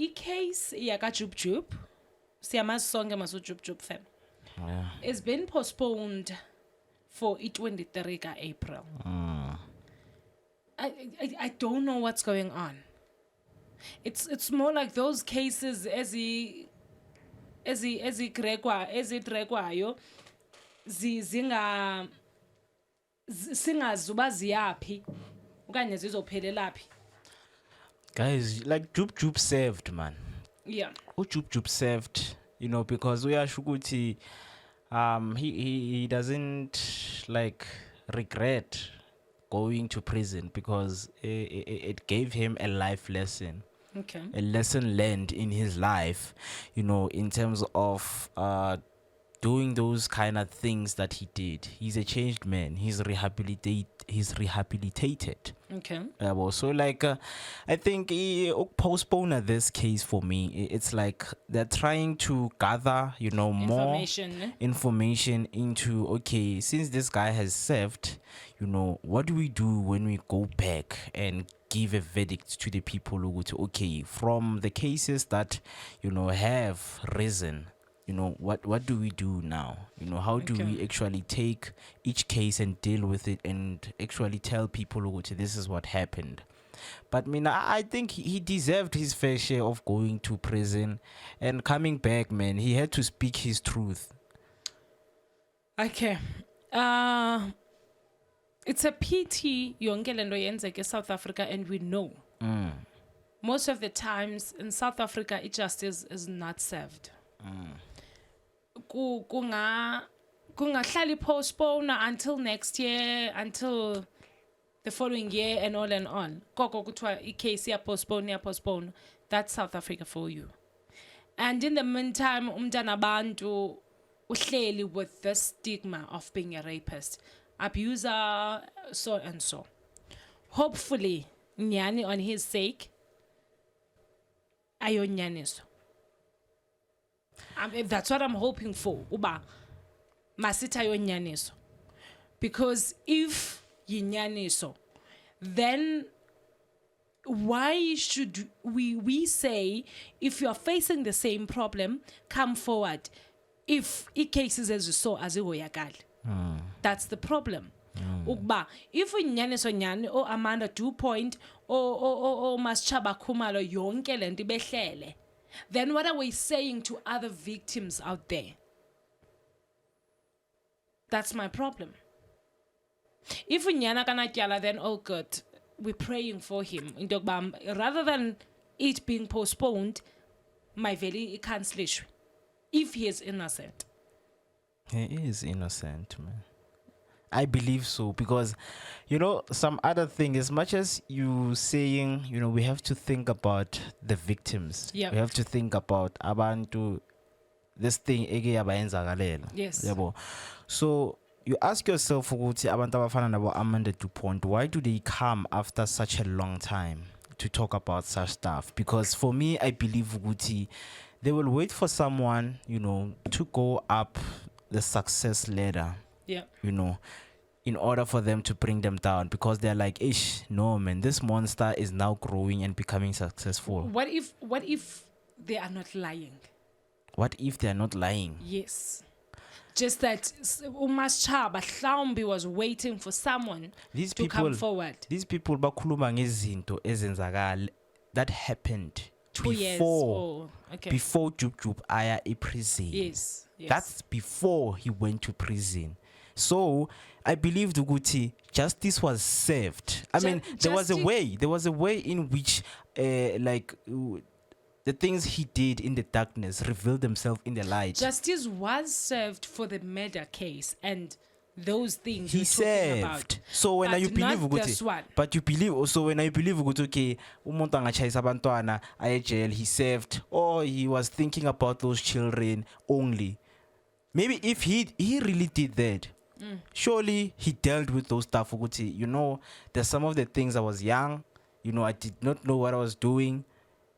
case yaka Jub Jub, siyamazi sonke maso Jub Jub fam. Yeah. It's been postponed for 23 April. I don't know what's going on. It's more like those cases ezidrekwayo singazuba ziyaphi okanye zizophelelaphi. Guys, like Jub Jub saved, man. Yeah. Jub Jub saved, because uyasho ukuthi he doesn't like regret going to prison because it gave him a life lesson. Okay. A lesson learned in his life, in terms of doing those kind of things that he did. He's a changed man. He's rehabilitated. Okay. So like, I think postpone this case for me. It's like they're trying to gather, more information into, okay, since this guy has served, what do we do when we go back and give a verdict to the people who would, okay, from the cases that, have risen, what do we do now? How do we actually take each case and deal with it and actually tell people who would, this is what happened. But I think he deserved his fair share of going to prison and coming back, man. He had to speak his truth. Okay. It's a pity yonke lento yenzeke South Africa, and we know. Most of the times in South Africa, justice is not served. Kungahlali postpone until next year, until the following year, and all and all. Koko kuthiwa i-case postpone. That's South Africa for you. And in the meantime, umntana bantu uhleli with the stigma of being a rapist, abuser, so and so. Hopefully, Nyani, on his sake, ayonyaniso. That's what I'm hoping for. Uba masita yonyaniso. Because if yinyaniso, then why should we say, if you're facing the same problem, come forward? If cases as you saw as that's the problem. Ukba, if unyaniso nyani or Amanda 2 point or Maschaba Kumalo yonke lento behlele, then what are we saying to other victims out there? That's my problem. If unyana kanatyala, then oh good, we're praying for him. Rather than it being postponed, my very cancellation. If he is innocent. He is innocent, man. I believe so, because some other thing, as much as you saying, we have to think about the victims. Yep. We have to think about abantu, this thing ege yabayenzakalela. Yes. Yabo. So you ask yourself, ukuthi abantu abafana nabo Amanda DuPont, why do they come after such a long time to talk about such stuff? Because for me, I believe ukuthi they will wait for someone, to go up the success ladder. Yeah. In order for them to bring them down, because they're like, no man, this monster is now growing and becoming successful. What if they are not lying? What if they are not lying? Yes. Just that Umaschaba Hlaumbi was waiting for someone to come forward. These people bakhuluma ngezinto ezenzakala that happened 2 years. Before Jub Jub aya prison. Yes. That's before he went to prison. So I believe Duguti, justice was served. I mean, there was a way in which the things he did in the darkness revealed themselves in the light. Justice was served for the murder case and those things he served. So when you believe ukuthi, but you believe also when I believe ukuthi, okay, umuntu angachayisa abantwana aye jail, he served, or he was thinking about those children only. Maybe if he really did that, surely he dealt with those stuff. There's some of the things I was young, I did not know what I was doing,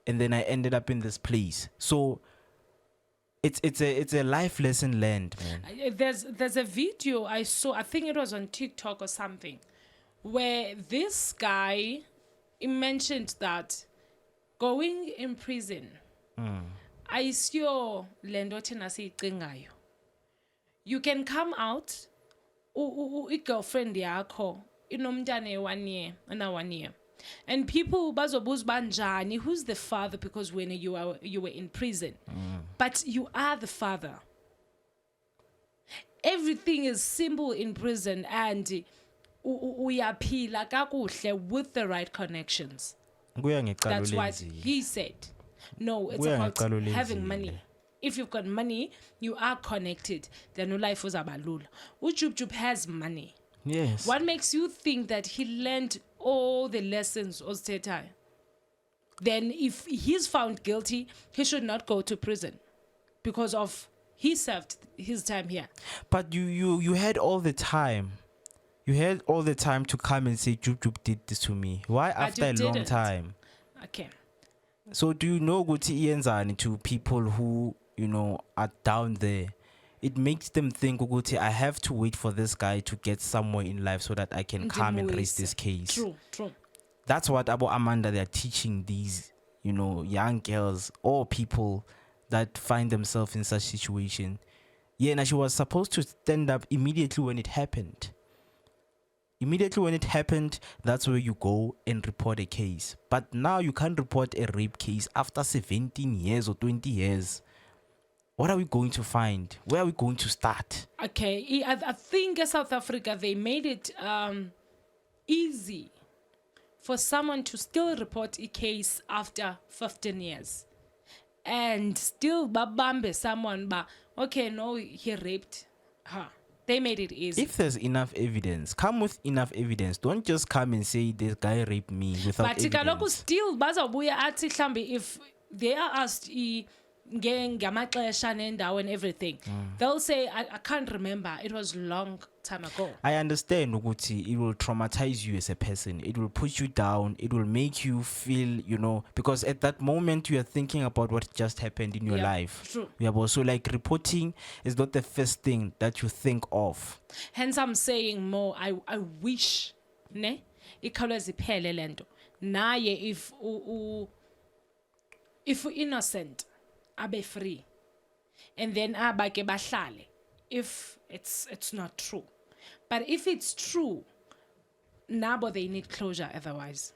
and then I ended up in this place. So it's a life lesson learned, man. There's a video I saw, I think it was on TikTok or something, where this guy, he mentioned that going in prison, ayisiyo lento thina siyicingayo. You can come out, i-girlfriend yakho, inomntane 1 year, ana 1 year. And people bazobuza banjani, who's the father? Because when you were in prison, but you are the father. Everything is simple in prison, and uyaphila kakuhle with the right connections. That's what he said. No, it's about having money. If you've got money, you are connected. Then life was abalula. Jub Jub has money. Yes. What makes you think that he learned all the lessons of Tetai? Then if he's found guilty, he should not go to prison because of he served his time here. But you had all the time. You had all the time to come and say Jub Jub did this to me. Why after a long time? Okay. So do you know Guti Ienzani to people who, are down there? It makes them think, Guti, I have to wait for this guy to get somewhere in life so that I can come and raise this case. True. That's what Abo Amanda, they're teaching these, young girls or people that find themselves in such situation. Yeah, and she was supposed to stand up immediately when it happened. Immediately when it happened, that's where you go and report a case. But now you can't report a rape case after 17 years or 20 years. What are we going to find? Where are we going to start? Okay, I think in South Africa, they made it easy for someone to still report a case after 15 years. And still babambe someone, but okay, no, he raped her. They made it easy. If there's enough evidence, come with enough evidence. Don't just come and say this guy raped me without evidence. But still, bazabuya athi hlambi if they are asked and everything, they'll say, I can't remember. It was long time ago. I understand, Uguti. It will traumatize you as a person. It will put you down. It will make you feel, because at that moment you are thinking about what just happened in your life. True. Yeah, but so like reporting is not the first thing that you think of. Hence, I'm saying more. I wish, ikhawuleze iphele lento. Naye if innocent, abe free, and then abake bahlale. If it's not true, but if it's true, nabo they need closure otherwise.